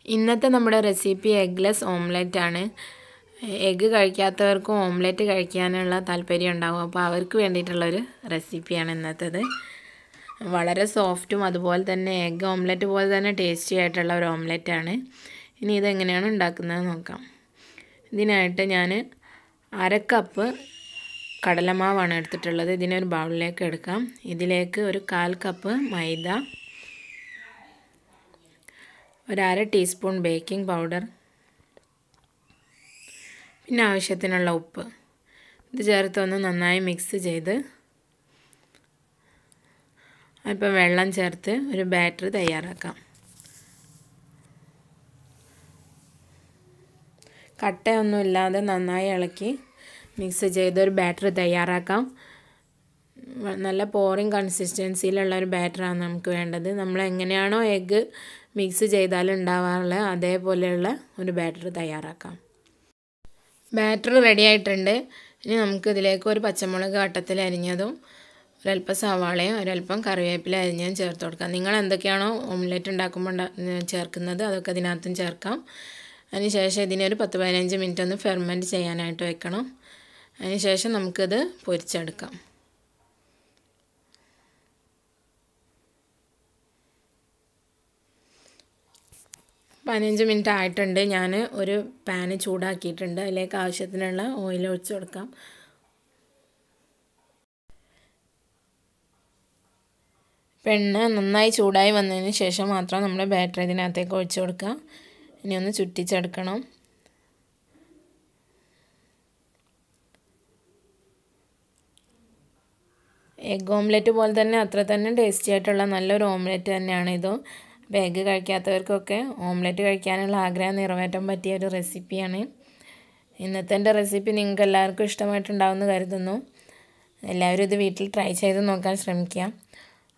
ഇന്നത്തെ നമ്മുടെ recipe eggless omelette ആണ്. എഗ്ഗ് കഴിക്കാത്തവർക്കും ഓംലെറ്റ് കഴിക്കാനുള്ള താല്പര്യം ഉണ്ടാകും. അപ്പോൾ അവർക്ക് വേണ്ടിയിട്ടുള്ളൊരു റെസിപ്പിയാണ് ഇന്നത്തേത്. വളരെ സോഫ്റ്റും അതുപോലെ തന്നെ എഗ്ഗ് ഓംലെറ്റ് പോലെ തന്നെ ടേസ്റ്റി ആയിട്ടുള്ള ഒരു ഓംലെറ്റ് ആണ്. ഇനി ഇതെങ്ങനെയാണ് ഉണ്ടാക്കുന്നത് നോക്കാം. ഇതിനായിട്ട് ഞാൻ 1/2 കപ്പ് കടലമാവാണ് എടുത്തിട്ടുള്ളത്. ഇതിനെ ഒരു ബൗളിലേക്ക് എടുക്കാം. ഇതിലേക്ക് ഒരു 1/4 കപ്പ് മൈദ, ഒരു 1/2 ടീസ്പൂൺ ബേക്കിംഗ് പൗഡർ, പിന്നെ ആവശ്യത്തിനുള്ള ഉപ്പ് ഇത് ചേർത്തൊന്ന് നന്നായി മിക്സ് ചെയ്ത് അല്പം വെള്ളം ചേർത്ത് ഒരു ബാറ്റർ തയ്യാറാക്കാം. കട്ടയൊന്നുമില്ലാതെ നന്നായി ഇളക്കി മിക്സ് ചെയ്ത് ഒരു ബാറ്റർ തയ്യാറാക്കാം. നല്ല പോറിങ് കൺസിസ്റ്റൻസിയിലുള്ള ഒരു ബാറ്ററാണ് നമുക്ക് വേണ്ടത്. നമ്മൾ എങ്ങനെയാണോ എഗ്ഗ് മിക്സ് ചെയ്താൽ ഉണ്ടാവാറുള്ളത് അതേപോലെയുള്ള ഒരു ബാറ്റർ തയ്യാറാക്കാം. ബാറ്റർ റെഡി ആയിട്ടുണ്ട്. ഇനി നമുക്ക് ഇതിലേക്ക് ഒരു പച്ചമുളക് വട്ടത്തിൽ അരിഞ്ഞതും ഒരല്പം സവാളയും ഒരല്പം കറിവേപ്പില അരിഞ്ഞതും ചേർത്ത് കൊടുക്കാം. നിങ്ങൾ എന്തൊക്കെയാണോ ഓംലെറ്റ് ഉണ്ടാക്കുമ്പോൾ ചേർക്കുന്നത് അതൊക്കെ ഇതിനകത്തും ചേർക്കാം. അതിനുശേഷം ഇതിനെ ഒരു 10-15 മിനിറ്റ് ഒന്ന് ഫെർമെൻറ്റ് ചെയ്യാനായിട്ട് വെക്കണം. അതിനുശേഷം നമുക്കിത് പൊരിച്ചെടുക്കാം. 15 മിനിറ്റ് ആയിട്ടുണ്ട്. ഞാൻ ഒരു പാന് ചൂടാക്കിയിട്ടുണ്ട്. അതിലേക്ക് ആവശ്യത്തിനുള്ള ഓയിൽ ഒഴിച്ച് കൊടുക്കാം. എണ്ണ നന്നായി ചൂടായി വന്നതിന് ശേഷം മാത്രം നമ്മൾ ബാറ്റർ ഇതിനകത്തേക്ക് ഒഴിച്ച് കൊടുക്കുക. ഇനി ഒന്ന് ചുറ്റിച്ചെടുക്കണം. എഗ് ഓംലെറ്റ് പോലെ തന്നെ അത്ര തന്നെ ടേസ്റ്റി ആയിട്ടുള്ള നല്ലൊരു ഓംലെറ്റ് തന്നെയാണ് ഇത്. അപ്പോൾ എഗ്ഗ് കഴിക്കാത്തവർക്കൊക്കെ ഓംലെറ്റ് കഴിക്കാനുള്ള ആഗ്രഹം നിറവേറ്റാൻ പറ്റിയ ഒരു റെസിപ്പിയാണ്. ഇന്നത്തെ എൻ്റെ റെസിപ്പി നിങ്ങൾക്ക് എല്ലാവർക്കും ഇഷ്ടമായിട്ടുണ്ടാവുമെന്ന് കരുതുന്നു. എല്ലാവരും ഇത് വീട്ടിൽ ട്രൈ ചെയ്ത് നോക്കാൻ ശ്രമിക്കുക.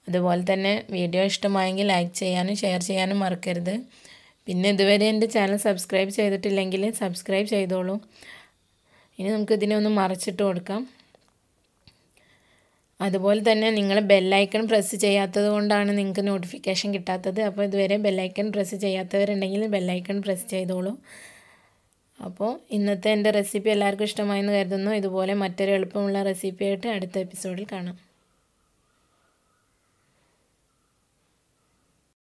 അതുപോലെ തന്നെ വീഡിയോ ഇഷ്ടമായെങ്കിൽ ലൈക്ക് ചെയ്യാനും ഷെയർ ചെയ്യാനും മറക്കരുത്. പിന്നെ ഇതുവരെ എൻ്റെ ചാനൽ സബ്സ്ക്രൈബ് ചെയ്തിട്ടില്ലെങ്കിൽ സബ്സ്ക്രൈബ് ചെയ്തോളൂ. ഇനി നമുക്കിതിനെ ഒന്ന് മറിച്ചിട്ട് കൊടുക്കാം. അതുപോലെ തന്നെ നിങ്ങൾ ബെല്ലൈക്കൺ പ്രസ് ചെയ്യാത്തത് കൊണ്ടാണ് നിങ്ങൾക്ക് നോട്ടിഫിക്കേഷൻ കിട്ടാത്തത്. അപ്പോൾ ഇതുവരെ ബെല്ലൈക്കൺ പ്രസ് ചെയ്യാത്തവരുണ്ടെങ്കിൽ ബെല്ലൈക്കൺ പ്രസ് ചെയ്തോളൂ. അപ്പോൾ ഇന്നത്തെ എൻ്റെ റെസിപ്പി എല്ലാവർക്കും ഇഷ്ടമായെന്ന് കരുതുന്നു. ഇതുപോലെ മറ്റൊരു എളുപ്പമുള്ള റെസിപ്പിയായിട്ട് അടുത്ത എപ്പിസോഡിൽ കാണാം.